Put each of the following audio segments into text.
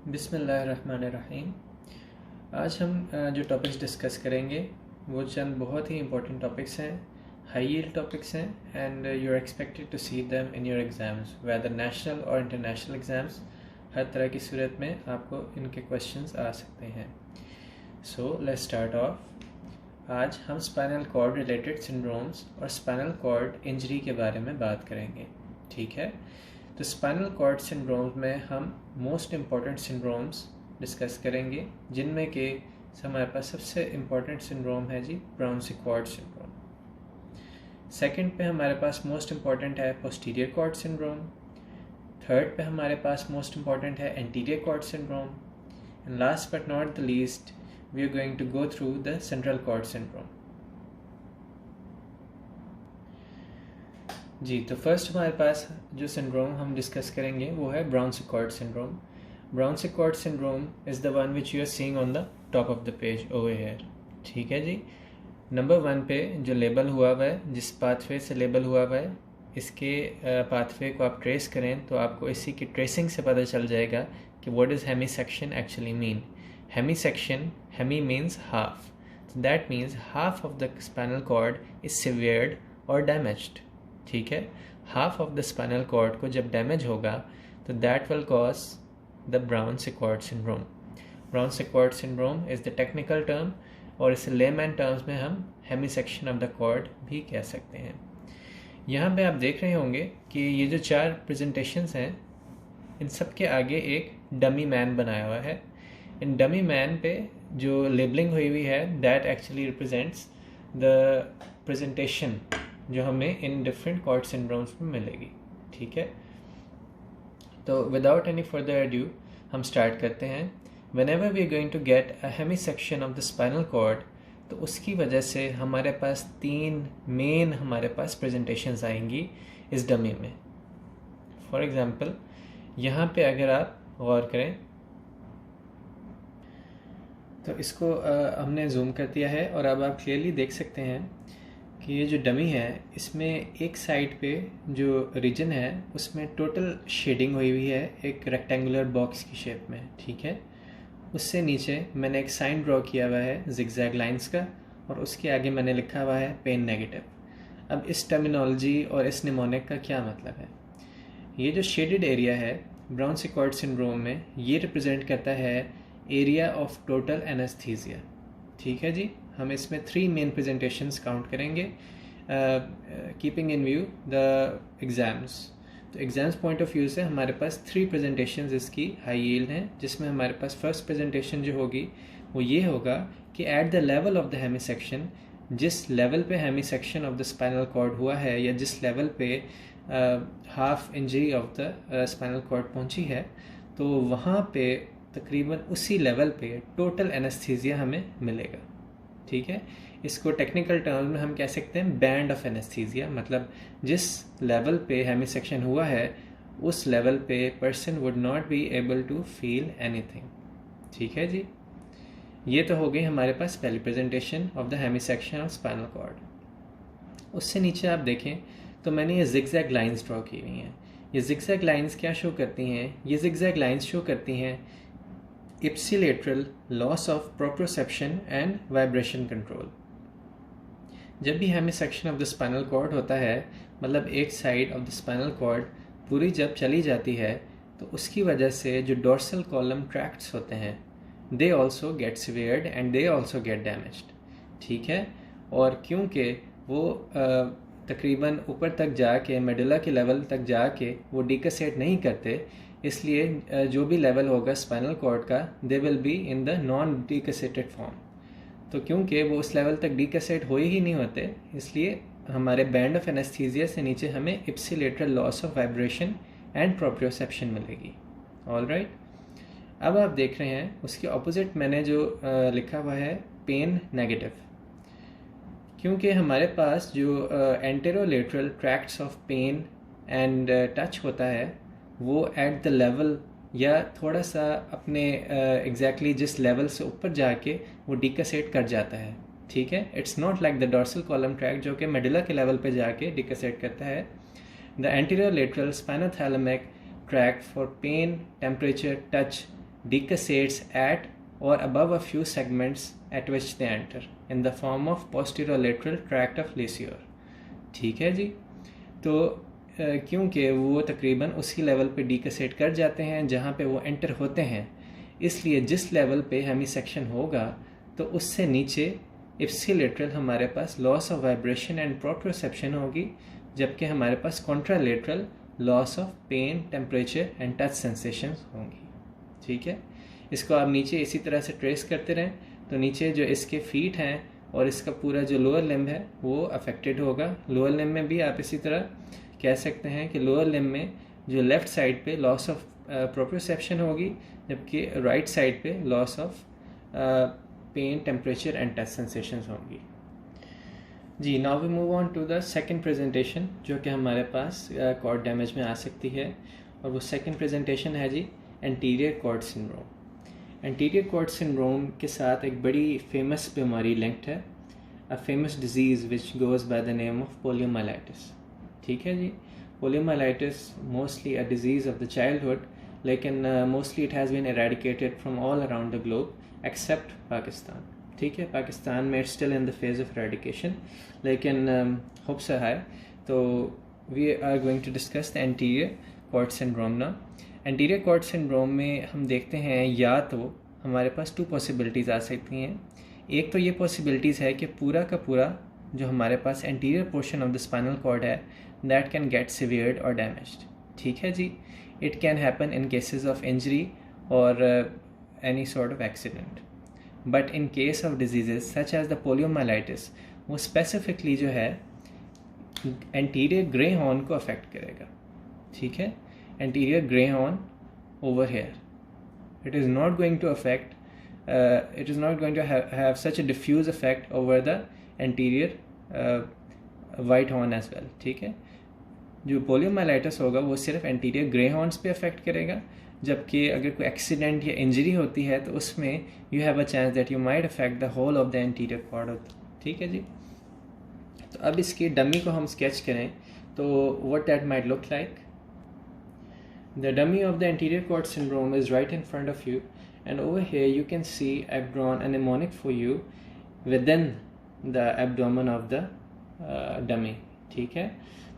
बिस्मिल्लाहिर्रहमानिर्रहीम। आज हम जो टॉपिक्स डिस्कस करेंगे वो चंद बहुत ही इंपॉर्टेंट टॉपिक्स हैं, हाई यील्ड टॉपिक्स हैं and you are expected to see them in your exams, whether national और इंटरनेशनल एग्ज़ाम्स। हर तरह की सूरत में आपको इनके क्वेश्चंस आ सकते हैं। So let's start of. आज हम स्पाइनल कॉर्ड रिलेटेड सिंड्रोम्स और स्पाइनल कॉर्ड इंजरी के बारे में बात करेंगे, ठीक है। तो स्पाइनल कॉर्ड सिंड्रोम्स में हम मोस्ट इम्पॉर्टेंट सिंड्रोम्स डिस्कस करेंगे, जिनमें के हमारे पास सबसे इम्पॉर्टेंट सिंड्रोम है जी ब्राउन-सिक्वार्ड सिंड्रोम। सेकंड पे हमारे पास मोस्ट इम्पॉर्टेंट है पोस्टीरियर कॉर्ड सिंड्रोम। थर्ड पे हमारे पास मोस्ट इम्पॉर्टेंट है anterior cord syndrome. And last but not the least we are going to go through the central cord syndrome. जी, तो फर्स्ट हमारे पास जो सिंड्रोम हम डिस्कस करेंगे वो है Brown Sequard syndrome. Brown Sequard syndrome is the one which you are seeing on the top of the page over here, ठीक है जी। नंबर 1 पे जो लेबल हुआ हुआ है, जिस पाथवे से लेबल हुआ हुआ है, इसके पाथवे को आप ट्रेस करें तो आपको इसी की ट्रेसिंग से पता चल जाएगा कि what is hemisection actually mean. Hemisection, hemi means half, so that means half of the spinal cord is severed or damaged, ठीक है। Half of the spinal cord को जब डैमेज होगा तो that will cause the Brown Sequard syndrome. Brown Sequard syndrome is the technical term, और इसे layman terms में हम hemi section of the cord भी कह सकते हैं। यहाँ पे आप देख रहे होंगे कि ये जो 4 प्रेजेंटेशंस हैं, इन सब के आगे एक डमी मैन बनाया हुआ है। इन डमी मैन पे जो लेबलिंग हुई है that actually represents the presentation जो हमें इन डिफरेंट कॉर्ड सिंड्रोम्स में मिलेगी, ठीक है। तो विदाउट एनी फर्दर अड्यू हम स्टार्ट करते हैं। Whenever we are going to get a Hemy section of the spinal cord, तो उसकी वजह से हमारे पास 3 मेन हमारे पास प्रेजेंटेशंस आएंगी इस डमी में। फॉर एग्जांपल यहाँ पे अगर आप गौर करें तो इसको हमने जूम कर दिया है और अब आप क्लियरली देख सकते हैं कि ये जो डमी है इसमें एक साइड पे जो रीजन है उसमें टोटल शेडिंग हुई है एक रेक्टेंगुलर बॉक्स की शेप में, ठीक है। उससे नीचे मैंने एक साइन ड्रॉ किया हुआ है जिगजैग लाइंस का, और उसके आगे मैंने लिखा हुआ है पेन नेगेटिव। अब इस टर्मिनोलॉजी और इस निमोनिक का क्या मतलब है? ये जो शेडेड एरिया है ब्राउन-सिक्वार्ड सिंड्रोम में, ये रिप्रेजेंट करता है एरिया ऑफ टोटल एनेस्थीसिया, ठीक है जी। हम इसमें 3 मेन प्रेजेंटेशंस काउंट करेंगे keeping in view the exams. तो एग्ज़ाम्स पॉइंट ऑफ व्यू से हमारे पास 3 प्रेजेंटेशंस इसकी हाई यील्ड हैं, जिसमें हमारे पास फर्स्ट प्रेजेंटेशन जो होगी वो ये होगा कि at the level of the hemisection, जिस लेवल पे Hemy section of the spinal cord हुआ है या जिस लेवल पे half injury of the spinal cord पहुंची है, तो वहाँ पे तकरीबन उसी लेवल पे टोटल एनेस्थीसिया हमें मिलेगा, ठीक है। इसको टेक्निकल टर्म में हम कह सकते हैं बैंड ऑफ एनेस्थीसिया, मतलब जिस लेवल पे हेमी सेक्शन हुआ है उस लेवल पे person would not be able to feel anything, ठीक है जी। ये तो हो गई हमारे पास पहली presentation of the Hemy section of spinal cord. उससे नीचे आप देखें तो मैंने ये जिगजैग लाइंस ड्रॉ की हुई हैं। ये जिगजैग लाइंस क्या शो करती हैं? ये जिगजैग लाइंस शो करती हैं ipsilateral loss of proprioception and vibration control। जब भी Hemy section of the spinal cord होता है, मतलब एक side of the spinal cord पूरी जब चली जाती है, तो उसकी वजह से जो डोर्सल कॉलम ट्रैक्ट्स होते हैं they also get severed and they also get damaged, ठीक है। और क्योंकि वो तकरीबन ऊपर तक जाके मेडुला के लेवल तक जाके वो डिकसेट नहीं करते, इसलिए जो भी लेवल होगा स्पाइनल कॉर्ड का they will be in the non decussated form. तो क्योंकि वो उस लेवल तक डिकसेट हो ही नहीं होते, इसलिए हमारे बैंड ऑफ एनेस्थीसिया से नीचे हमें ipsilateral loss of vibration and proprioception मिलेगी। ऑलराइट, अब आप देख रहे हैं उसके ऑपोजिट मैंने जो लिखा हुआ है पेन नेगेटिव, क्योंकि हमारे पास जो anterolateral tracts of pain and touch होता है वो एट द लेवल या थोड़ा सा अपने एग्जैक्टली जिस लेवल से ऊपर जाके वो डिकसेट कर जाता है, ठीक है। It's not like the dorsal column tract जो कि मेडुला के लेवल पे जाके डिकसेट करता है। The anterior lateral spinothalamic tract for pain, temperature, touch decussates at or above a few segments at which they enter in the form of posterolateral tract of Lisieur। ठीक है जी। तो क्योंकि वो तकरीबन उसी लेवल पे डिकसेट कर जाते हैं जहाँ पे वो एंटर होते हैं, इसलिए जिस लेवल पे हेमीसेक्शन होगा तो उससे नीचे इप्सिलेटरल हमारे पास loss of vibration and proprioception होगी, जबकि हमारे पास contralateral loss of pain, temperature and touch sensations होंगी। ठीक है, इसको आप नीचे इसी तरह से ट्रेस करते रहें तो नीचे जो इसके फीट हैं और इसका पूरा जो लोअर लिम्ब है वो अफेक्टेड होगा। लोअर लिम्ब में भी आप इसी तरह कह सकते हैं कि लोअर लिम्ब में जो लेफ़्ट साइड पे लॉस ऑफ प्रोप्रियोसेप्शन होगी, जबकि राइट साइड पे loss of pain, temperature and touch sensations होंगी। जी, now we move on to the second presentation जो कि हमारे पास कॉर्ड डैमेज में आ सकती है, और वो सेकंड प्रेजेंटेशन है जी anterior cord syndrome. Anterior cord syndrome के साथ एक बड़ी फेमस बीमारी लिंक्ड है, a famous disease which goes by the name of poliomyelitis. ठीक है जी, poliomyelitis mostly a disease of the childhood, लेकिन mostly it has been eradicated from all around the globe except Pakistan. ठीक है, पाकिस्तान में it's still in the phase of eradication, लेकिन hopes are high. तो we are going to discuss the anterior cord syndrome ना। Anterior cord syndrome में हम देखते हैं या तो हमारे पास टू पॉसिबिलिटीज़ आ सकती हैं। एक तो ये पॉसिबिलिटीज़ है कि पूरा का पूरा जो हमारे पास anterior portion of the spinal cord है दैट कैन गेट सीवियर्ड और डैमेज्ड। ठीक है जी, it can happen in cases of injury और any sort of accident. But in case of diseases such as the poliomyelitis, वो specifically जो है anterior grey horn को अफेक्ट करेगा। ठीक है, anterior gray horn over here. It is not going to affect, it is not going to have such a diffuse effect over the anterior white horn as well. ठीक है, जो poliomyelitis होगा वो सिर्फ एंटीरियर ग्रे हॉर्न्स पे affect करेगा, जबकि अगर कोई एक्सीडेंट या इंजरी होती है तो उसमें you have a chance that you might affect the whole of the anterior cord. ठीक है जी, तो अब इसकी डमी को हम स्केच करें तो what that might look like. The dummy of the anterior cord syndrome is right in front of you, and over here you can see I've drawn a mnemonic for you within the abdomen of the dummy। ठीक है,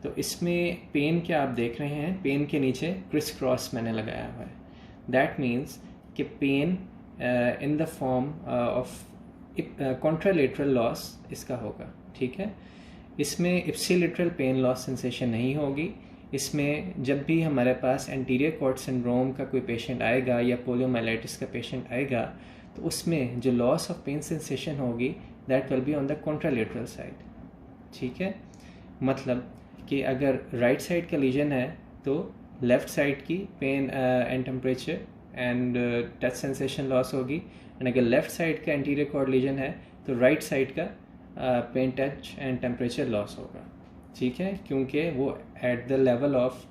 तो इसमें pen क्या आप देख रहे हैं, pen के नीचे क्रिस क्रॉस मैंने लगाया हुआ है। दैट मीन्स कि pain in the form of contralateral loss इसका होगा। ठीक है, इसमें इप्सिलेटरल पेन लॉस सेंसेशन नहीं होगी। इसमें जब भी हमारे पास एंटीरियर कॉर्ड सिंड्रोम का कोई पेशेंट आएगा या पोलियोमाइलाइटिस का पेशेंट आएगा तो उसमें जो लॉस ऑफ पेन सेंसेशन होगी that will be on the contralateral side. ठीक है, मतलब कि अगर राइट साइड का लीजन है तो लेफ़्ट साइड की pain and temperature and touch sensation loss होगी, एंड अगर लेफ़्ट साइड का एंटीरियर कॉर्ड लीजन है तो राइट साइड का pain, touch and temperature loss होगा। ठीक है, क्योंकि वो एट द लेवल ऑफ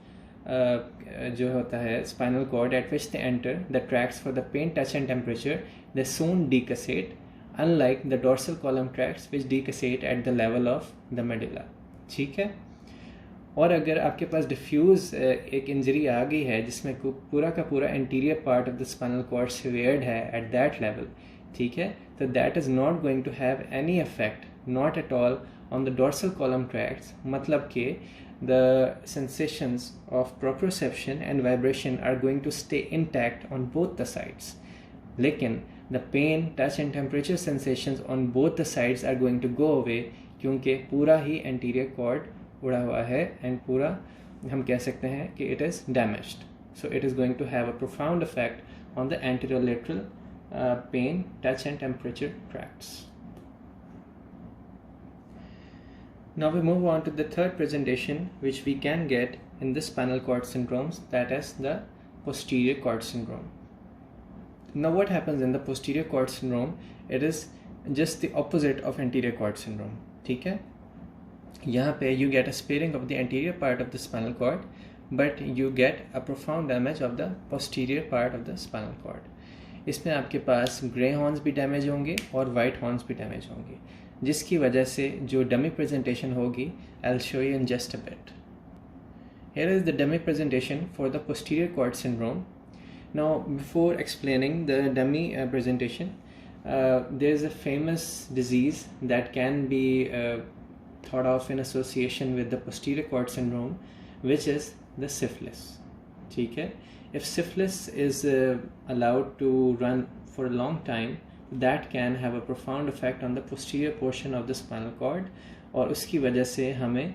जो होता है spinal cord at which they enter the tracts for the pain, touch and temperature they soon decussate, unlike the dorsal column tracts which decussate at the level of the medulla. ठीक है, और अगर आपके पास diffuse एक injury आ गई है जिसमें पूरा का पूरा anterior part of the spinal cord severed है एट दैट लेवल, ठीक है, तो that is not going to have any effect, not at all on the dorsal column tracts, मतलब कि the sensations of proprioception and vibration are going to stay intact on both the sides, लेकिन the pain, touch and temperature sensations on both the sides are going to go away क्योंकि पूरा ही anterior cord उड़ा हुआ है and पूरा हम कह सकते हैं कि it is damaged, so it is going to have a profound effect on the anterolateral pain, touch and temperature tracts. Now we move on to the third presentation which we can get in the spinal cord syndromes, that is the posterior cord syndrome. Now what happens in the posterior cord syndrome? It is just the opposite of anterior cord syndrome. ठीक है, यहाँ पे you get a sparing of the anterior part of the spinal cord, but you get a profound damage of the posterior part of the spinal cord. इसमें आपके पास grey horns भी damage होंगे और white horns भी damage होंगे, जिसकी वजह से जो डमी प्रेजेंटेशन होगी I'll show you in just a bit. Here is the dummy presentation for the posterior cord syndrome. Now, before explaining the dummy presentation, there is a famous disease that can be thought of in association with the posterior cord syndrome, which is the syphilis. ठीक है? If syphilis is allowed to run for a long time, that can have a profound effect on the posterior portion of the spinal cord, और उसकी वजह से हमें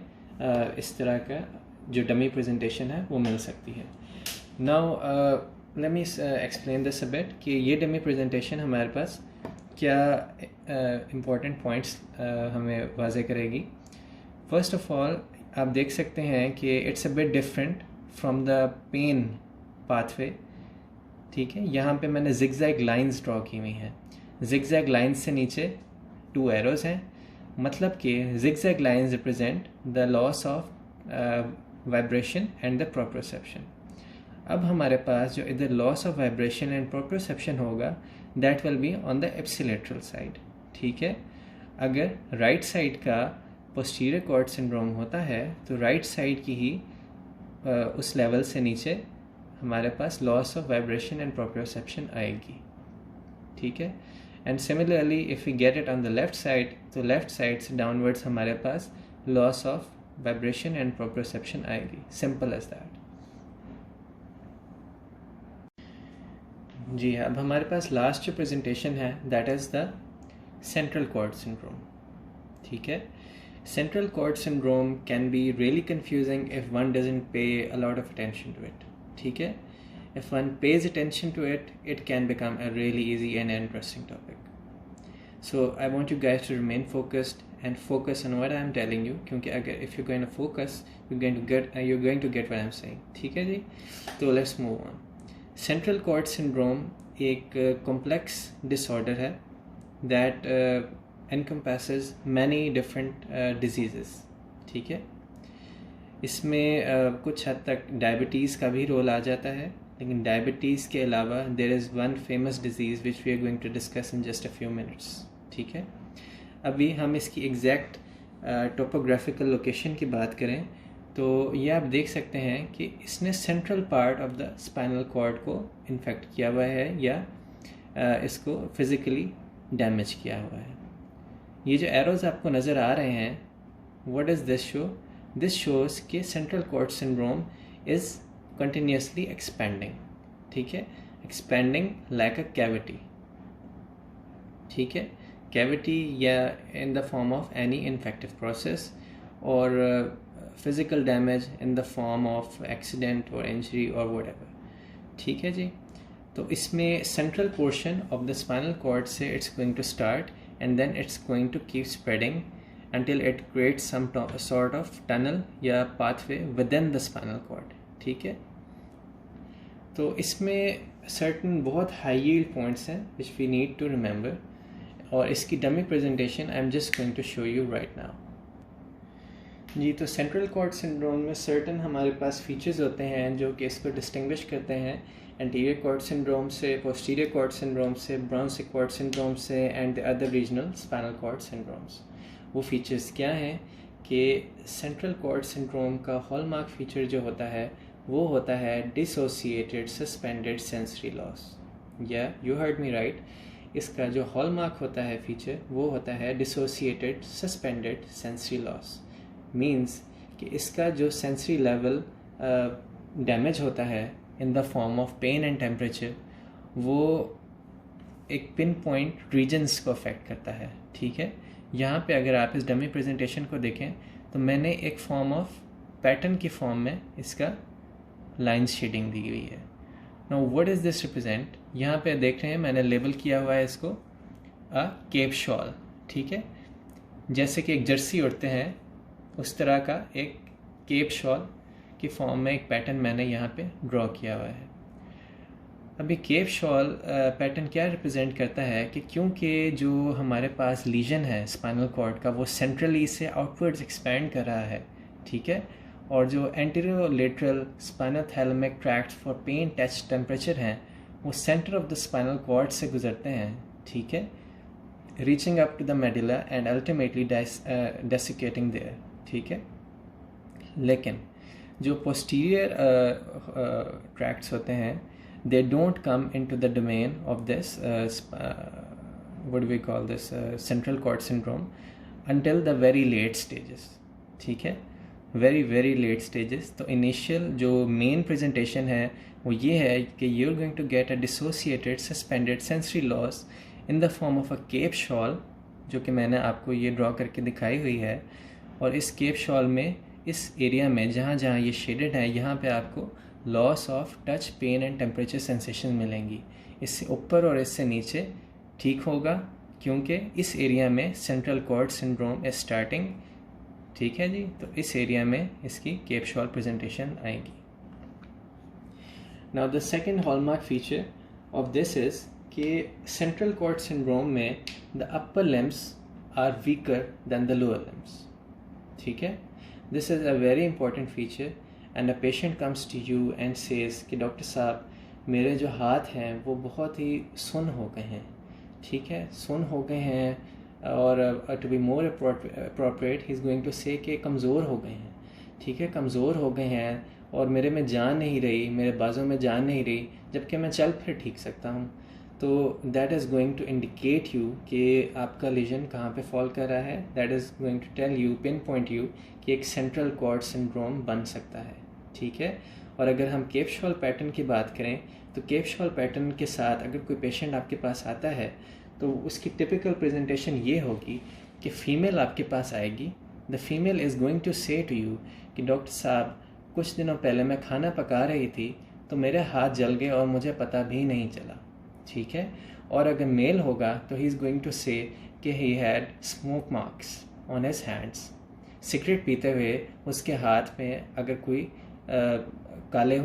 इस तरह का जो डमी प्रेजेंटेशन है वो मिल सकती है. Now, let me explain this a bit कि ये डमी प्रेजेंटेशन हमारे पास क्या इम्पोर्टेंट पॉइंट्स हमें वाज़े करेगी. फर्स्ट ऑफ ऑल, आप देख सकते हैं कि it's a bit different from the pain pathway. ठीक है, यहाँ पे मैंने जिगजैग लाइंस ड्रॉ की हुई हैं. जिगजैग लाइंस से नीचे 2 एरोज़ हैं, मतलब कि zigzag lines represent the loss of vibration and द प्रोप्रोसेप्शन. अब हमारे पास जो इधर loss of vibration and proprioception होगा, that will be on the ipsilateral side. ठीक है, अगर राइट साइड का पोस्टीरियर कॉर्ड सिंड्रोम होता है तो राइट साइड की ही उस लेवल से नीचे हमारे पास loss of vibration and proprioception आएगी. ठीक है, and similarly if we get it on the left side, तो लेफ्ट साइड से डाउनवर्ड्स हमारे पास loss of vibration and proprioception आएगी. Simple as that. जी, अब हमारे पास लास्ट जो प्रेजेंटेशन है that is the central cord syndrome. ठीक है, central cord syndrome can be really confusing if one doesn't pay a lot of attention to it. ठीक है, if one pays attention to it, it can become a really easy and interesting topic. So I want you guys to remain focused and focus on what I am telling you, क्योंकि अगर if you're going to focus, you're going to get what I'm saying. ठीक है जी, तो let's move on. Central cord syndrome एक complex disorder है that encompasses many different diseases. ठीक है, इसमें कुछ हद तक डायबिटीज़ का भी रोल आ जाता है, लेकिन डायबिटीज़ के अलावा there is one famous disease which we are going to discuss in just a few minutes. ठीक है, अभी हम इसकी एग्जैक्ट टोपोग्राफिकल लोकेशन की बात करें तो ये आप देख सकते हैं कि इसने central part of the spinal cord को इन्फेक्ट किया हुआ है या इसको फिज़िकली डैमेज किया हुआ है. ये जो एरोज़ आपको नज़र आ रहे हैं, what is this show? This shows कि central cord syndrome is continuously expanding. ठीक है, एक्सपेंडिंग लाइक अ कैविटी. ठीक है, cavity या in the form of any infective process or physical damage in the form of accident or injury or whatever. ठीक है जी, तो इसमें central portion of the spinal cord से it's going to start and then it's going to keep spreading until it creates some sort of tunnel या pathway within the spinal cord. ठीक है, तो इसमें certain बहुत high yield points हैं which we need to remember, और इसकी dummy presentation I am just going to show you right now. जी, तो सेंट्रल कॉर्ड सिंड्रोम में सर्टन हमारे पास फीचर्स होते हैं जो कि इसको डिस्टिंग्विश करते हैं एंटीरियर कॉर्ड सिंड्रोम से, पोस्टीरियर कॉर्ड सिंड्रोम से, ब्रोंसिक कॉर्ड सिंड्रोम से and the other regional spinal cord syndromes. वो फीचर्स क्या हैं कि सेंट्रल कॉर्ड सिंड्रोम का हॉलमार्क फीचर जो होता है वो होता है dissociated suspended sensory loss. Yeah you heard me right, इसका जो हॉलमार्क होता है फीचर वो होता है dissociated suspended sensory loss. Means कि इसका जो सेंसरी लेवल डैमेज होता है in the form of pain and temperature, वो एक पिन पॉइंट रीजन्स को अफेक्ट करता है. ठीक है, यहाँ पे अगर आप इस डमी प्रेजेंटेशन को देखें तो मैंने एक फॉर्म ऑफ पैटर्न की फॉर्म में इसका लाइन्स शेडिंग दी हुई है. Now what is this represent? यहाँ पे देख रहे हैं मैंने लेबल किया हुआ है इसको अ केप शॉल. ठीक है, जैसे कि एक जर्सी उड़ते हैं उस तरह का एक केप शॉल की फॉर्म में एक पैटर्न मैंने यहाँ पे ड्रॉ किया हुआ है. अभी केप शॉल पैटर्न क्या रिप्रेजेंट करता है कि क्योंकि जो हमारे पास लीजन है स्पाइनल कॉर्ड का वो सेंट्रली से आउटवर्ड्स एक्सपैंड कर रहा है. ठीक है, और जो anterolateral spinal thalamic tract for pain touch temperature हैं वो centre of the spinal cord से गुजरते हैं. ठीक है, reaching up to the medulla and ultimately decussating there. ठीक है, लेकिन जो पोस्टीरियर ट्रैक्ट्स होते हैं they don't come into the domain of this what do we call this central cord syndrome until the very late stages. ठीक है, very very late stages. तो initial जो main presentation है वो ये है कि you're going to get a dissociated suspended sensory loss in the form of a cape shawl, जो कि मैंने आपको ये ड्रॉ करके दिखाई हुई है. और इस केप शॉल में इस एरिया में जहाँ जहाँ ये शेडेड है यहाँ पे आपको loss of touch, pain and temperature sensation मिलेंगी. इससे ऊपर और इससे नीचे ठीक होगा क्योंकि इस एरिया में central cord syndrome is starting. ठीक है जी, तो इस एरिया में इसकी केप शॉल प्रेजेंटेशन आएगी. Now the second hallmark feature of this is कि सेंट्रल कॉर्ड सिंड्रोम में the upper limbs are weaker than the lower limbs. ठीक है, this is a very important feature. And a patient comes to you and says कि doctor साहब मेरे जो हाथ हैं वो बहुत ही सुन्न हो गए हैं. ठीक है, सुन्न हो गए हैं, और to be more appropriate he is going to say कि कमज़ोर हो गए हैं. ठीक है, कमज़ोर हो गए हैं और मेरे में जान नहीं रही, मेरे बाजों में जान नहीं रही, जबकि मैं चल फिर ठीक सकता हूँ. तो that is going to indicate you कि आपका लीजन कहाँ पे फॉल कर रहा है. That is going to tell you, pinpoint you कि एक सेंट्रल कॉर्ड सिंड्रोम बन सकता है. ठीक है, और अगर हम केप शॉल पैटर्न की बात करें तो केप शॉल पैटर्न के साथ अगर कोई पेशेंट आपके पास आता है तो उसकी टिपिकल प्रेजेंटेशन ये होगी कि फ़ीमेल आपके पास आएगी. The female is going to say to you कि डॉक्टर साहब कुछ दिनों पहले मैं खाना पका रही थी तो मेरे हाथ जल गए और मुझे पता भी नहीं चला. ठीक है, और अगर मेल होगा तो ही इज़ गोइंग टू से कि he had smoke marks on his hands. Cigarette पीते हुए उसके हाथ में अगर कोई काले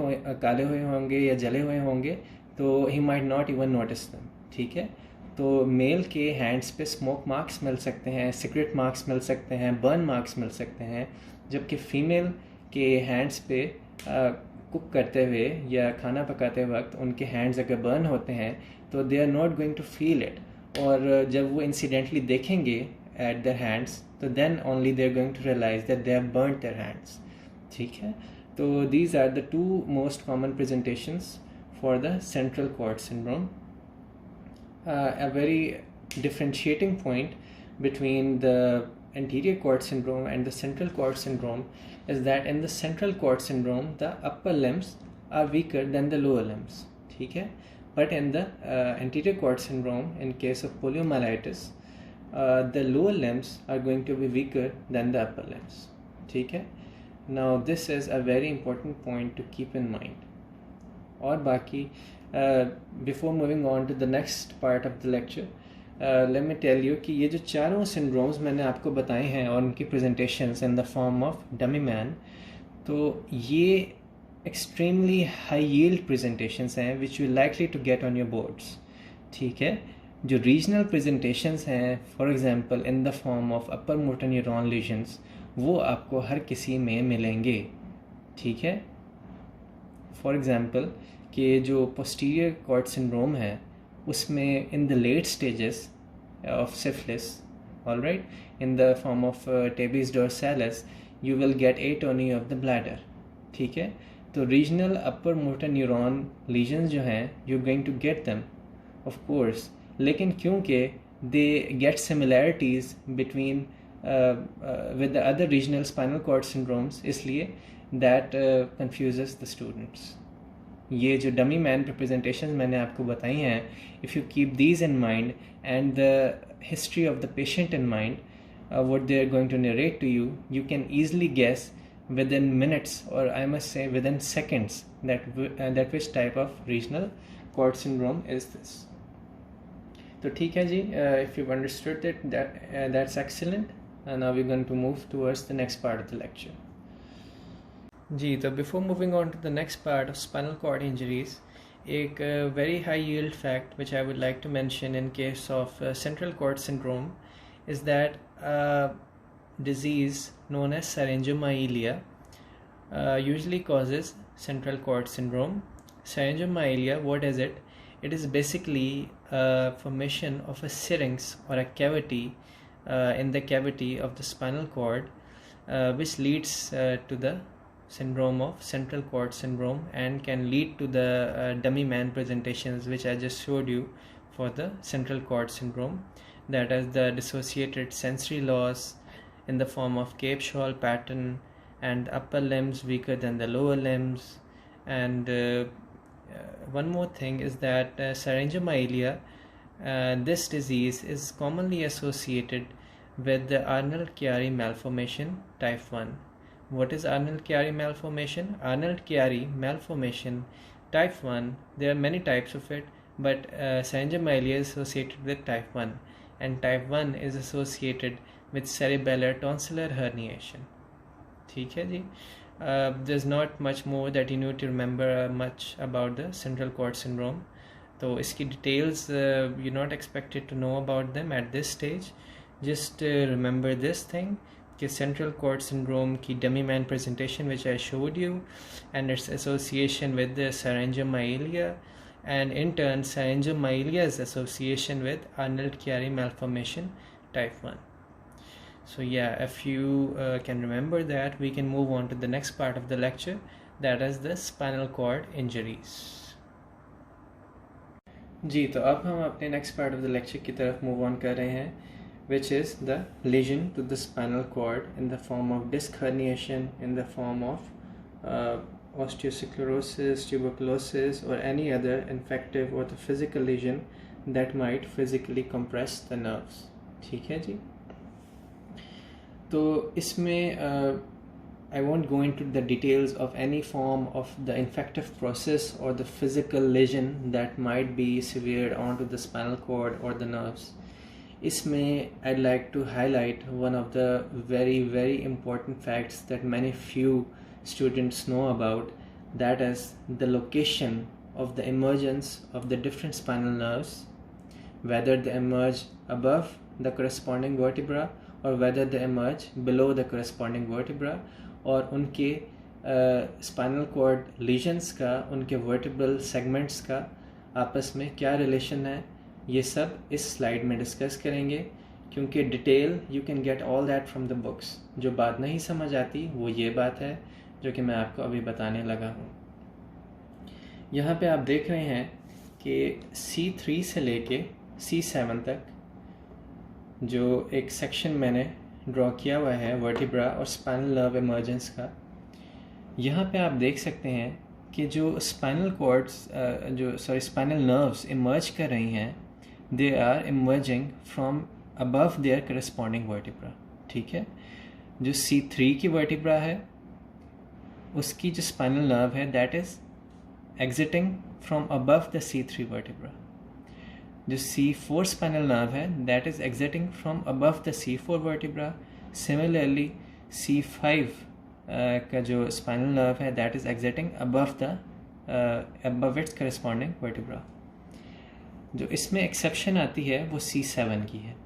हुए होंगे या जले हुए होंगे तो he might not even notice them. ठीक है, तो मेल के हैंड्स पे स्मोक मार्क्स मिल सकते हैं, सिगरेट मार्क्स मिल सकते हैं, बर्न मार्क्स मिल सकते हैं, जबकि फ़ीमेल के हैंड्स पे कुक करते हुए या खाना पकाते वक्त उनके हैंड्स अगर बर्न होते हैं तो they are not going to feel it. और जब वो इंसिडेंटली देखेंगे एट देयर हैंड्स तो then only they are going to realise that they have burned their hands. ठीक है, तो these are the two most common presentations for the central cord syndrome. A very differentiating point between the anterior cord syndrome and the central cord syndrome is that in the central cord syndrome the upper limbs are weaker than the lower limbs. ठीक है, but in the anterior cord syndrome, in case of poliomyelitis, the lower limbs are going to be weaker than the upper limbs. ठीक है, now this is a very important point to keep in mind. और बाकी before moving on to the next part of the lecture, let me tell you कि ये जो चारों syndromes मैंने आपको बताए हैं और उनकी presentations in the form of dummy man, तो ये extremely high yield presentations हैं which you likely to get on your boards. ठीक है, जो regional presentations हैं for example in the form of upper motor neuron lesions वो आपको हर किसी में मिलेंगे. ठीक है, फॉर एग्ज़ाम्पल कि जो पोस्टीरियर कॉर्ड सिंड्रोम है उसमें in the late stages of syphilis, alright, in the form of tabes dorsalis you will get atony of the bladder. ठीक है, तो regional upper motor neuron lesions जो हैं you going to get them of course, लेकिन क्योंकि they get similarities between with the other regional spinal cord syndromes, इसलिए that confuses the students. ये जो dummy man representations मैंने आपको बताई हैं, if you keep these in mind and the history of the patient in mind, what they are going to narrate to you, you can easily guess within minutes or I must say within seconds that which type of regional cord syndrome is this. तो ठीक है जी, if you've understood it, that's excellent. And now we're going to move towards the next part of the lecture. जी, तो before moving on to the next part of spinal cord injuries, एक very high yield fact which I would like to mention in case of central cord syndrome is that disease known as syringomyelia usually causes central cord syndrome. Syringomyelia, what is it? It is basically a formation of a syrinx or a cavity in the cavity of the spinal cord which leads to the syndrome of central cord syndrome and can lead to the dummy man presentations which I just showed you for the central cord syndrome, that is the dissociated sensory loss in the form of cape shawl pattern and upper limbs weaker than the lower limbs. And one more thing is that syringomyelia, this disease is commonly associated with the Arnold-Chiari malformation type 1. What is Arnold-Chiari malformation? Arnold-Chiari malformation type 1, there are many types of it, but syringomyelia is associated with type 1, and type 1 is associated with cerebellar tonsillar herniation. ठीक है जी. There's not much more that you need to remember much about the central cord syndrome. तो इसकी details you're not expected to know about them at this stage. Just remember this thing, कि central cord syndrome की dummy man presentation which I showed you and its association with the syringomyelia, and in turn syringomyelia's association with Arnold-Chiari malformation type 1. So yeah, if you can remember that, we can move on to the next part of the lecture, that is the spinal cord injuries. जी, तो अब हम अपने next part of the lecture की तरफ move on कर रहे हैं, which is the lesion to the spinal cord in the form of disc herniation, in the form of osteosclerosis, tuberculosis, or any other infective or the physical lesion that might physically compress the nerves. ठीक है जी. तो इसमें I won't go into the details of any form of the infective process or the physical lesion that might be severed onto the spinal cord or the nerves. इसमें I'd like to highlight one of the very important facts that many few students know about, that is the location of the emergence of the different spinal nerves, whether they emerge above the corresponding vertebra or whether they emerge below the corresponding vertebra, और उनके spinal cord lesions का, उनके vertebral segments का आपस में क्या relation है, ये सब इस स्लाइड में डिस्कस करेंगे, क्योंकि detail you can get all that from the books. जो बात नहीं समझ आती वो ये बात है जो कि मैं आपको अभी बताने लगा हूँ. यहाँ पे आप देख रहे हैं कि C3 से लेके C7 तक जो एक सेक्शन मैंने ड्रॉ किया हुआ है वर्टिब्रा और स्पाइनल नर्व इमर्जेंस का, यहाँ पे आप देख सकते हैं कि जो spinal cords spinal nerves emerge कर रही हैं, they are emerging from above their corresponding vertebra. ठीक है. जो C3 की वर्टिब्रा है उसकी जो स्पाइनल नर्व है that is exiting from above the C3 vertebra. जो C4 स्पाइनल नर्व है that is exiting from above the C4 vertebra. Similarly C5 का जो स्पाइनल नर्व है that is exiting above its corresponding vertebra. जो इसमें exception आती है वो C7 की है.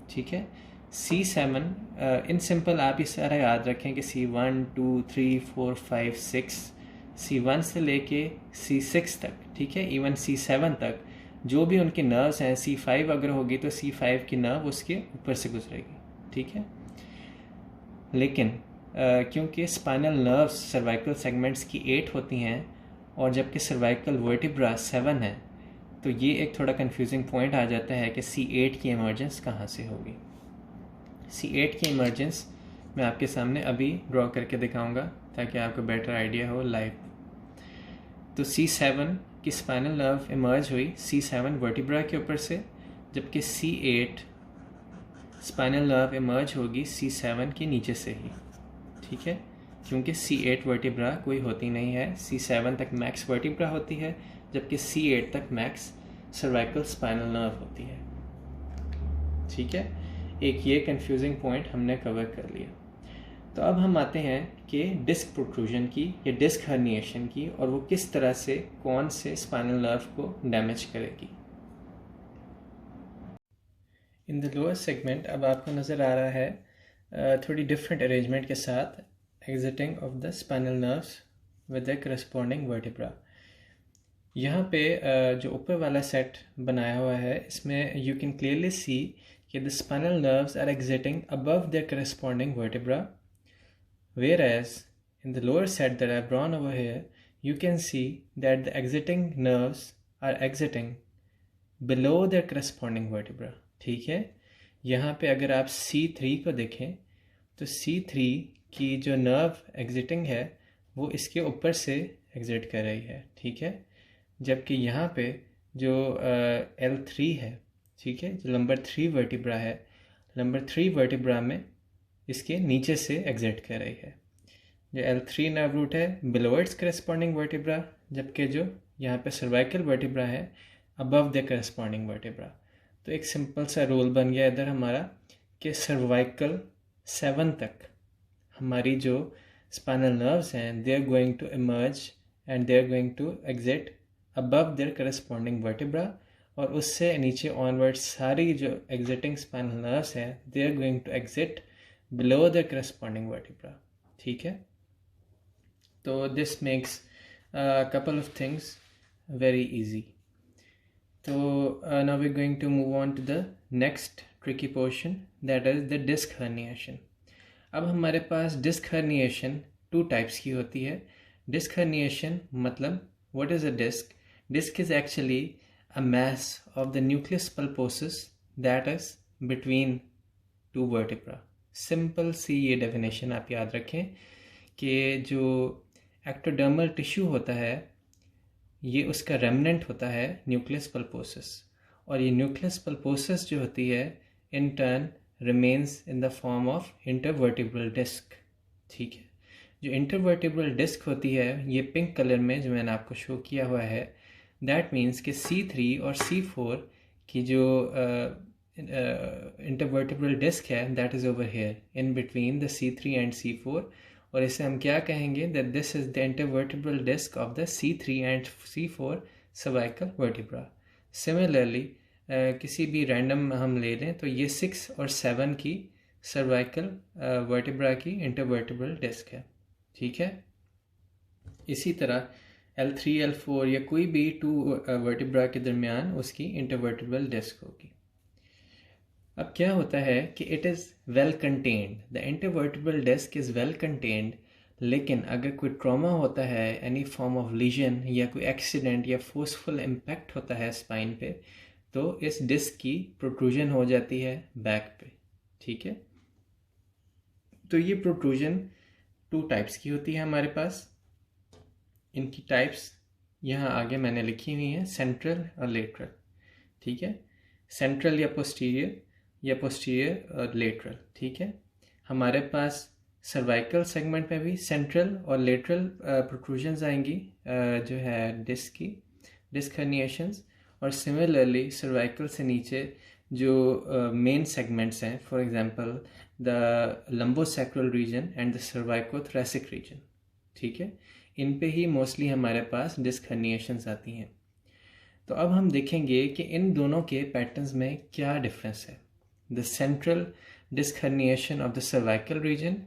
ठीक है. C7 इन सिंपल आप इस तरह याद रखें कि C1 2 3 4 5 6, C1 से लेके C6 तक. ठीक है. इवन C7 तक जो भी उनके नर्व्स हैं, C5 अगर होगी तो C5 की नर्व उसके ऊपर से गुजरेगी. ठीक है. लेकिन क्योंकि स्पाइनल नर्व्स सर्वाइकल सेगमेंट्स की 8 होती हैं और जबकि सर्वाइकल वर्टिब्रा 7 है, तो ये एक थोड़ा कंफ्यूजिंग पॉइंट आ जाता है कि C8 की इमर्जेंस कहाँ से होगी. C8 की इमर्जेंस मैं आपके सामने अभी ड्रॉ करके दिखाऊंगा ताकि आपको बेटर आइडिया हो लाइव. तो C7 की स्पाइनल नर्व इमर्ज हुई C7 वर्टिब्रा के ऊपर से, जबकि C8 स्पाइनल नर्व इमर्ज होगी C7 के नीचे से ही. ठीक है. क्योंकि C8 वर्टिब्रा कोई होती नहीं है, C7 तक मैक्स वर्टिब्रा होती है, जबकि C8 तक मैक्स सर्वाइकल स्पाइनल नर्व होती है. ठीक है. एक ये कंफ्यूजिंग पॉइंट हमने कवर कर लिया. तो अब हम आते हैं कि डिस्क प्रोट्रूजन की या डिस्क हर्निएशन की, और वो किस तरह से कौन से स्पाइनल नर्व को डैमेज करेगी. इन द लोअर सेगमेंट अब आपको नज़र आ रहा है थोड़ी डिफरेंट अरेंजमेंट के साथ exiting of the spinal nerves with the corresponding vertebra. यहाँ पे जो ऊपर वाला सेट बनाया हुआ है इसमें यू कैन क्लियरली सी कि the spinal nerves are exiting above the corresponding vertebra, whereas in the lower set that I've drawn over here, you can see that the exiting nerves are exiting below their corresponding vertebra. ठीक है, यहाँ पे अगर आप C3 को देखें तो C3 की जो नर्व एग्जिटिंग है वो इसके ऊपर से एग्जिट कर रही है, ठीक है, जबकि यहाँ पे जो L3 है, ठीक है, जो नंबर 3 वर्टिब्रा है, नंबर 3 वर्टिब्रा में इसके नीचे से एग्जिट कर रही है। जो L3 नर्व रूट है बिलो इट्स करस्पॉन्डिंग वर्टिब्रा, जबकि जो यहाँ पे सर्वाइकल वर्टिब्रा है अबव द करस्पॉन्डिंग वर्टिब्रा। तो एक सिंपल सा रूल बन गया इधर हमारा कि सर्वाइकल 7 तक हमारी जो स्पाइनल नर्व्स हैं they are going to emerge and they are going to exit above their corresponding vertebra, और उससे नीचे ऑनवर्ड सारी जो एग्जिटिंग स्पाइनल नर्व्स हैं they are going to exit below their corresponding vertebra, ठीक है। तो this makes couple of things very easy. तो now we're going to move on to the next tricky portion, that is the disc herniation. अब हमारे disc disc herniation 2 types की होती है। Disc herniation मतलब what is a disc? Disc is actually a mass of the nucleus pulposus that is between 2 vertebra. Simple सी ये definition आप याद रखें कि जो एक्टोडर्मल टिश्यू होता है ये उसका रेमनेंट होता है न्यूक्लियस पल्पोसस, और ये न्यूक्लियस पल्पोसस जो होती है in turn remains in the form of intervertebral disc, ठीक है। जो इंटरवर्टिब्रल डिस्क होती है ये पिंक कलर में जो मैंने आपको शो किया हुआ है, दैट मीन्स कि C3 और C4 की जो इंटरवर्टिब्रल डिस्क है that is over here in between the C3 and C4, और इसे हम क्या कहेंगे that this is the intervertebral disc of the C3 and C4 cervical vertebra. Similarly किसी भी रैंडम हम ले लें तो ये 6 और 7 की सर्वाइकल वर्टिब्रा की इंटरवर्टिब्रल डिस्क है, ठीक है। इसी तरह L3 L4 या कोई भी 2 वर्टिब्रा के दरमियान उसकी इंटरवर्टिब्रल डिस्क होगी। अब क्या होता है कि it is well contained, the intervertebral disc is well contained, लेकिन अगर कोई ट्रॉमा होता है, एनी फॉर्म ऑफ लीजन या कोई एक्सीडेंट या फोर्सफुल इम्पैक्ट होता है स्पाइन पे, तो इस डिस्क की प्रोट्रूजन हो जाती है बैक पे, ठीक है। तो ये प्रोट्रूजन 2 टाइप्स की होती है हमारे पास। इनकी टाइप्स यहाँ आगे मैंने लिखी हुई हैं, सेंट्रल और लेटरल, ठीक है। सेंट्रल या पोस्टीरियर और लेटरल, ठीक है। हमारे पास सर्वाइकल सेगमेंट में भी सेंट्रल और लेटरल प्रोट्रूजन्स आएंगी जो है डिस्क हर्निएशंस, और सिमिलरली सर्वाइकल से नीचे जो मेन सेगमेंट्स हैं, for example the lumbosacral region and the cervicothoracic region, ठीक है। इन पे ही मोस्टली हमारे पास डिस्क हर्निएशंस आती हैं। तो अब हम देखेंगे कि इन दोनों के पैटर्न्स में क्या डिफरेंस है, the central disc herniation of the cervical region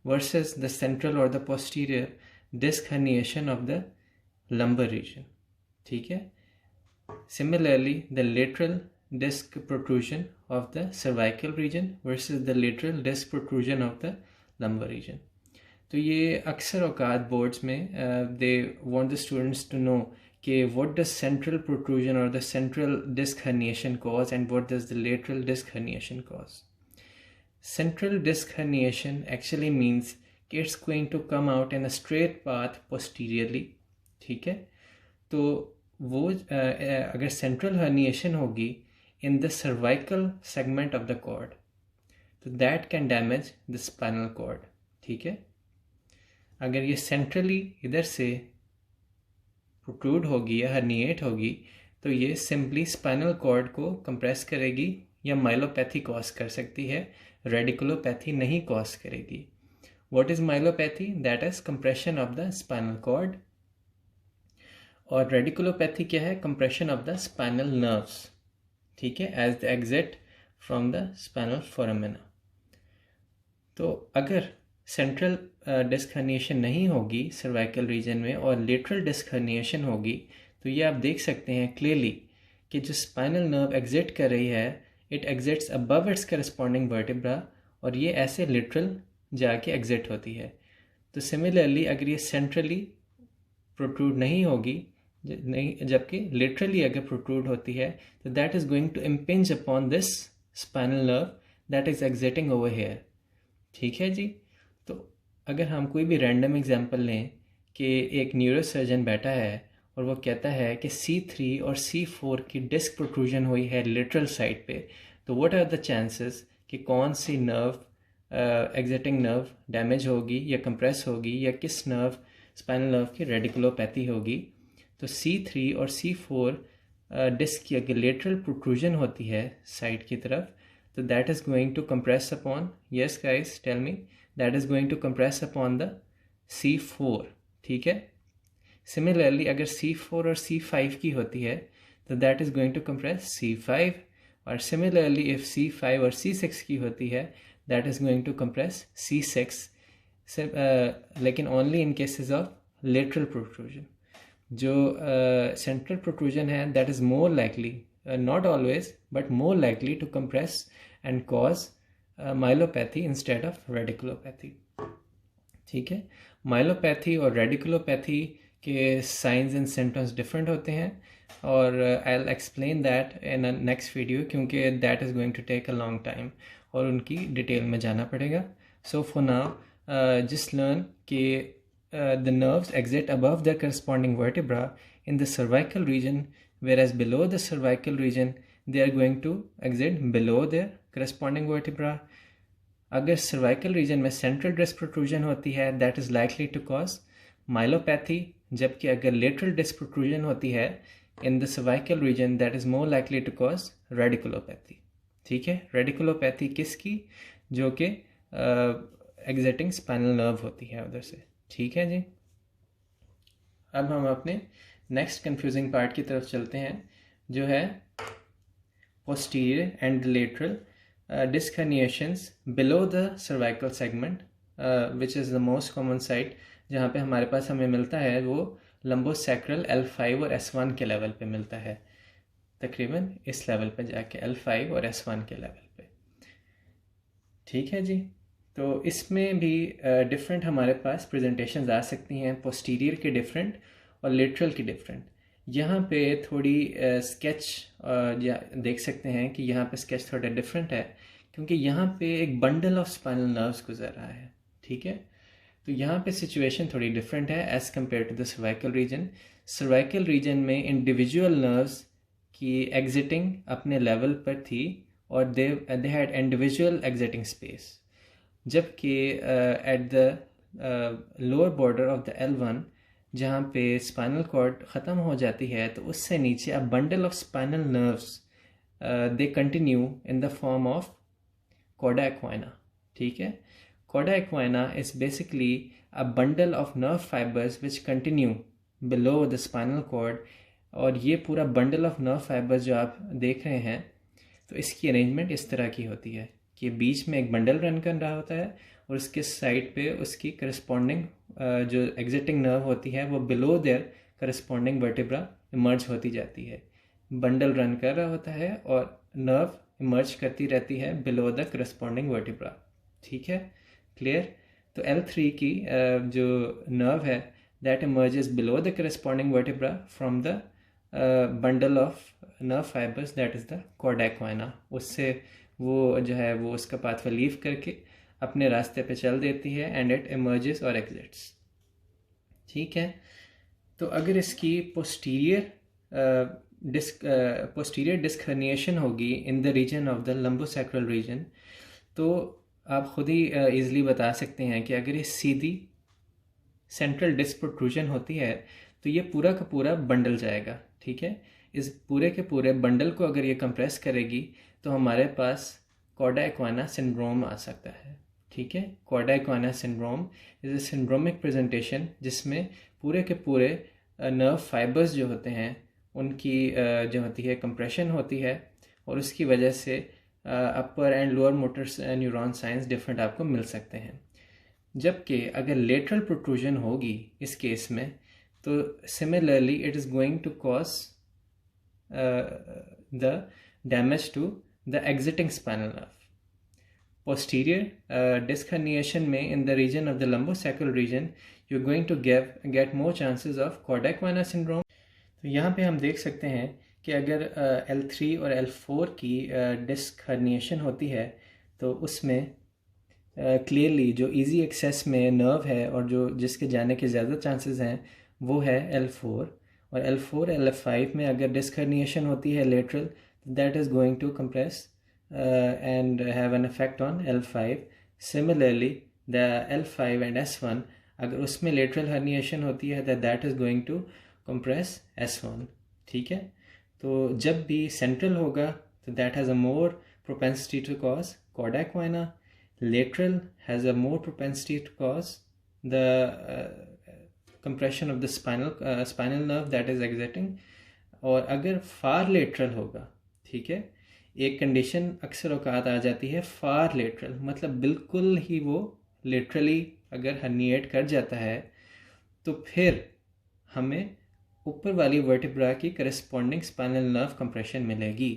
versus the central or the posterior disc herniation of the lumbar region, ठीक है। Similarly, the lateral disc protrusion of the cervical region versus the lateral disc protrusion of the lumbar region. तो ये अक्सर औकात boards में they want the students to know कि what does central protrusion or the central disc herniation cause and what does the lateral disc herniation cause. Central disc herniation actually means कि it's going to come out in a straight path posteriorly, ठीक है। तो वो अगर central herniation होगी in the cervical segment of the cord, तो that can damage the spinal cord, ठीक है। अगर ये centrally इधर से प्रोट्रूड होगी या हर्निएट होगी तो ये सिंपली स्पाइनल कॉर्ड को कंप्रेस करेगी या माइलोपैथी कॉज कर सकती है, रेडिकुलोपैथी नहीं कॉज करेगी। What is myelopathy? That is compression of the spinal cord, और रेडिकुलोपैथी क्या है? Compression of the spinal nerves, ठीक है, as the exit from the spinal foramina. तो अगर सेंट्रल डिस्क हर्निएशन नहीं होगी सर्वाइकल रीजन में और लेटरल डिस्क हर्निएशन होगी, तो ये आप देख सकते हैं क्लियरली कि जो स्पाइनल नर्व एग्जिट कर रही है it exits above its corresponding vertebra, और ये ऐसे लेटरल जाके एग्जिट होती है। तो सिमिलरली अगर ये सेंट्रली प्रोट्रूड नहीं होगी, नहीं, जबकि लेटरली अगर प्रोट्रूड होती है तो that is going to impinge upon this spinal nerve that is exiting over here. ठीक है जी। तो अगर हम कोई भी रैंडम एग्जांपल लें कि एक न्यूरोसर्जन बैठा है और वो कहता है कि C3 और C4 की डिस्क प्रोट्रूजन हुई है लेटरल साइड पे, तो व्हाट आर द चांसेस कि कौन सी नर्व एग्जिटिंग नर्व डैमेज होगी या कंप्रेस होगी, या किस नर्व स्पाइनल नर्व की रेडिकुलोपैथी होगी। तो C3 और C4 डिस्क की अगर लेटरल प्रोट्रूजन होती है साइड की तरफ, तो that is going to compress upon, yes guys tell me, that is going to compress upon the C4। ठीक है। सिमिलरली अगर C4 और C5 की होती है तो that is going to compress C5, और सिमिलरली इफ C5 और C6 की होती है that is going to compress C6, लेकिन only in cases of lateral protrusion. जो सेंट्रल प्रोट्रूजन है that is more likely, not always but more likely to compress and cause myelopathy instead of radiculopathy. ठीक है। Myelopathy और radiculopathy के science and symptoms different होते हैं, और I will explain that in a next video, क्योंकि that is going to take a long time और उनकी डिटेल में जाना पड़ेगा। So for now just learn कि the nerves exit above their corresponding vertebra in the cervical region, whereas below the cervical region they are going to exit below their corresponding vertebra. अगर cervical region में central disc protrusion होती है that is likely to cause myelopathy, जबकि अगर lateral disc protrusion होती है in the cervical region that is more likely to cause radiculopathy. ठीक है। radiculopathy किसकी? जो कि exiting spinal nerve होती है उधर से। ठीक है जी। अब हम अपने नेक्स्ट कंफ्यूजिंग पार्ट की तरफ चलते हैं, जो है posterior and lateral disc herniations below the cervical segment, which is the most common site जहाँ पे हमारे पास हमें मिलता है, वो लंबोसैक्रल L5 और S1 के लेवल पे मिलता है, तकरीबन इस लेवल पे जाके L5 और S1 के लेवल पे। ठीक है जी। तो इसमें भी डिफरेंट हमारे पास प्रेजेंटेशंस आ सकती हैं, पोस्टीरियर के डिफरेंट और लेटरल के डिफरेंट। यहाँ पे थोड़ी स्केच देख सकते हैं कि यहाँ पे स्केच थोड़ा डिफरेंट है, क्योंकि यहाँ पे एक बंडल ऑफ स्पाइनल नर्व्स गुजर रहा है। ठीक है। तो यहाँ पे सिचुएशन थोड़ी डिफरेंट है as compare to the cervical region. Cervical region में इंडिविजुअल नर्व्स की एग्जिटिंग अपने लेवल पर थी और they had individual exiting space, जबकि at the lower border of the L1 जहाँ पे स्पाइनल कॉर्ड ख़त्म हो जाती है, तो उससे नीचे a bundle of spinal nerves they continue in the form of cauda equina. ठीक है। Cauda equina is basically a bundle of nerve fibres which continue below the spinal cord, और ये पूरा बंडल ऑफ नर्व फाइबर्स जो आप देख रहे हैं, तो इसकी अरेंजमेंट इस तरह की होती है कि बीच में एक बंडल रन कर रहा होता है और उसके साइड पे उसकी करस्पॉन्डिंग जो एग्जिटिंग नर्व होती है वो below their corresponding vertebra emerge होती जाती है। बंडल रन कर रहा होता है और नर्व इमर्ज करती रहती है बिलो द करस्पॉन्डिंग वर्टिब्रा। ठीक है, क्लियर। तो L3 की जो नर्व है that emerges below the corresponding vertebra from the bundle of nerve fibres that is the cauda equina. उससे वो जो है वो उसका पाथवे लीव करके अपने रास्ते पे चल देती है एंड इट इमर्जेस और एग्जिट्स। ठीक है। तो अगर इसकी पोस्टीरियर डिस्क हर्निएशन होगी in the region of the lumbosacral region, तो आप खुद ही ईज़िली बता सकते हैं कि अगर ये सीधी सेंट्रल डिस्क प्रोट्रूजन होती है तो ये पूरा का पूरा बंडल जाएगा। ठीक है। इस पूरे के पूरे बंडल को अगर ये कंप्रेस करेगी तो हमारे पास कॉर्डा एक्वाइना सिंड्रोम आ सकता है। ठीक है। Cauda equina syndrome is a syndromic presentation जिसमें पूरे के पूरे नर्व फाइबर्स जो होते हैं उनकी जो होती है कंप्रेशन होती है, और उसकी वजह से upper and lower motor neuron signs different आपको मिल सकते हैं। जबकि अगर लेटरल प्रोट्रूजन होगी इस केस में, तो similarly it is going to cause the damage to the exiting spinal nerve. posterior disc herniation में in the region of the lumbosacral region you're going to get more chances of Kodak-Viner syndrome. तो यहाँ पे हम देख सकते हैं कि अगर L3 और L4 की डिस्क हर्निएशन होती है तो उसमें क्लियरली जो इजी एक्सेस में नर्व है और जो जिसके जाने के ज़्यादा चांसेस हैं वो है L4, और L4 L5 में अगर डिस्क हर्निएशन होती है lateral, that is going to compress and have an effect on L5. Similarly, the L5 and S1 अगर उसमें lateral herniation होती है that is going to compress S1. ठीक है, तो जब भी central होगा तो that has a more propensity to cause Kodak-Viner. Lateral has a more propensity to cause the compression of the spinal nerve that is exiting. और अगर far lateral होगा, ठीक है, एक कंडीशन अक्सर औकात आ जाती है फार लेटरल, मतलब बिल्कुल ही वो लेटरली अगर हर्निएट कर जाता है तो फिर हमें ऊपर वाली वर्टिब्रा की करस्पॉन्डिंग स्पाइनल नर्व कंप्रेशन मिलेगी.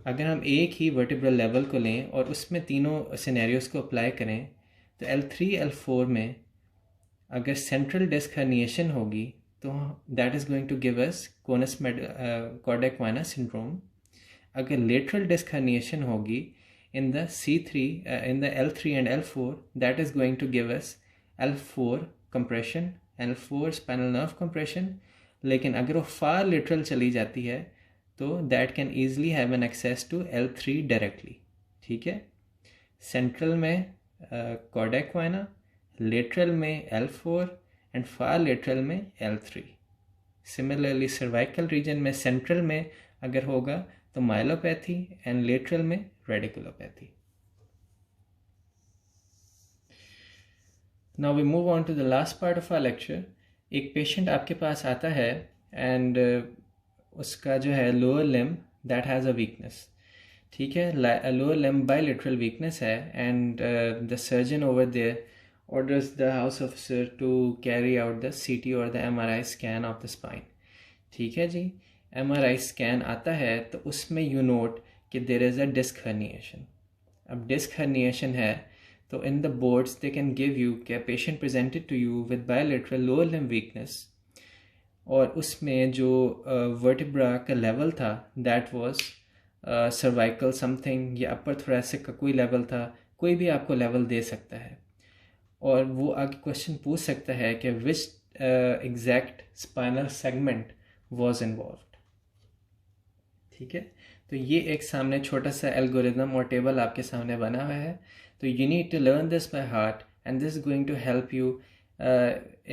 अगर हम एक ही वर्टिब्रल लेवल को लें और उसमें तीनों सिनेरियोस को अप्लाई करें तो L3 L4 में अगर सेंट्रल डिस्क हर्निएशन होगी तो that is going to give us Kodak-Viner syndrome. अगर लेटरल डिस्क हर्निएशन होगी in the C3 in the L3 and L4, that is going to give us L4 compression, L4 spinal nerve compression. लेकिन अगर वो far lateral चली जाती है तो that can easily have an access to L3 directly. ठीक है, central में Kodak-Viner, लेटरल में L4 एंड फार लेटरल में L3. सिमिलरली सर्वाइकल रीजन में सेंट्रल में अगर होगा तो माइलोपैथी एंड लेटरल में radiculopathy. Now we move on to the last part of our lecture. एक पेशेंट आपके पास आता है एंड उसका जो है lower limb that has a weakness. ठीक है, लोअर लिम्ब बायलेटरल वीकनेस है and the surgeon over there orders the house officer to carry out the CT or the MRI scan of the spine. ठीक है जी, MRI scan आता है तो उसमें you note कि there is a disc herniation. अब disc herniation है तो in the boards they can give you कि patient presented to you with bilateral lower limb weakness, और उसमें जो वर्टिब्रा का लेवल था दैट वाज सर्वाइकल समथिंग या अपर थोरैसिक का कोई लेवल था, कोई भी आपको लेवल दे सकता है. और वो आगे क्वेश्चन पूछ सकता है कि which exact spinal segment was involved. ठीक है, तो ये एक सामने छोटा सा एल्गोरिदम और टेबल आपके सामने बना हुआ है. तो you need to learn this by heart and this is going to help you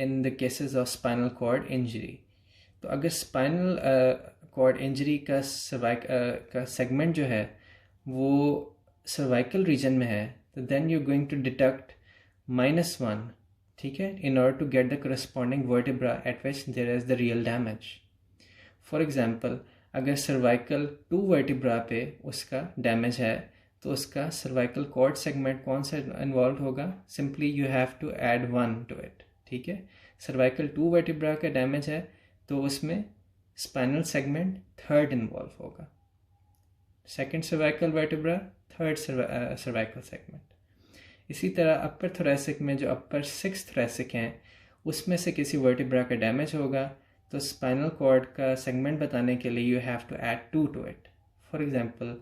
in the cases of spinal cord injury. तो अगर स्पाइनल कॉर्ड इंजरी का सेगमेंट जो है वो सर्वाइकल रीजन में है तो then you going to detect -1, ठीक है, in order to get the corresponding vertebra at which there is the real damage. For example, अगर cervical 2 vertebra पे उसका डैमेज है तो उसका cervical cord segment कौन सा इन्वॉल्व होगा? Simply you have to add 1 to it. ठीक है, cervical 2 vertebra का डैमेज है तो उसमें spinal segment 3rd इन्वॉल्व होगा. Second cervical vertebra, 3rd cervical segment. इसी तरह अपर थोरैसिक में जो अपर 6 थोरैसिक हैं उसमें से किसी वर्टिब्रा का डैमेज होगा तो स्पाइनल कॉर्ड का सेगमेंट बताने के लिए you have to add 2 to it. For example,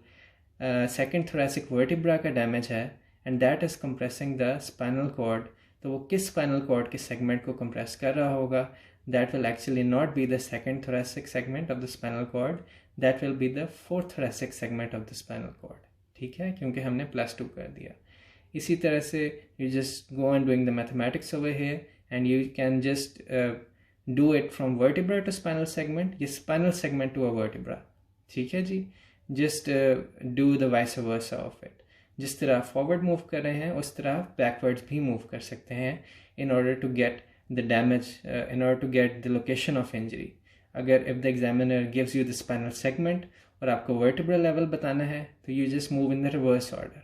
second thoracic vertebra का डैमेज है and that is compressing the spinal cord, तो वो किस स्पाइनल कॉर्ड के सेगमेंट को कंप्रेस कर रहा होगा? That will actually not be the second thoracic segment of the spinal cord, that will be the fourth thoracic segment of the spinal cord. ठीक है, क्योंकि हमने +2 कर दिया. इसी तरह से you just go on doing the mathematics over here and you can just do it from vertebra to spinal segment या spinal segment to a vertebra. ठीक है जी, just do the vice versa of it. जिस तरह forward move कर रहे हैं उस तरह backwards भी move कर सकते हैं in order to get the damage, in order to get the location of injury. अगर if the examiner gives you the spinal segment और आपको vertebral level बताना है तो you just move in the reverse order.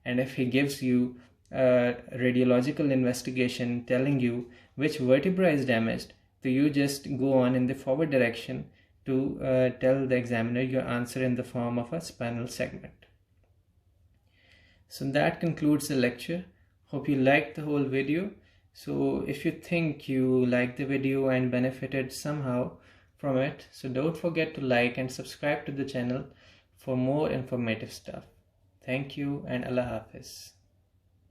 And if he gives you a radiological investigation telling you which vertebra is damaged, so you just go on in the forward direction to tell the examiner your answer in the form of a spinal segment. So that concludes the lecture. Hope you liked the whole video. So if you think you liked the video and benefited somehow from it, so don't forget to like and subscribe to the channel for more informative stuff. Thank you and Allah Hafiz.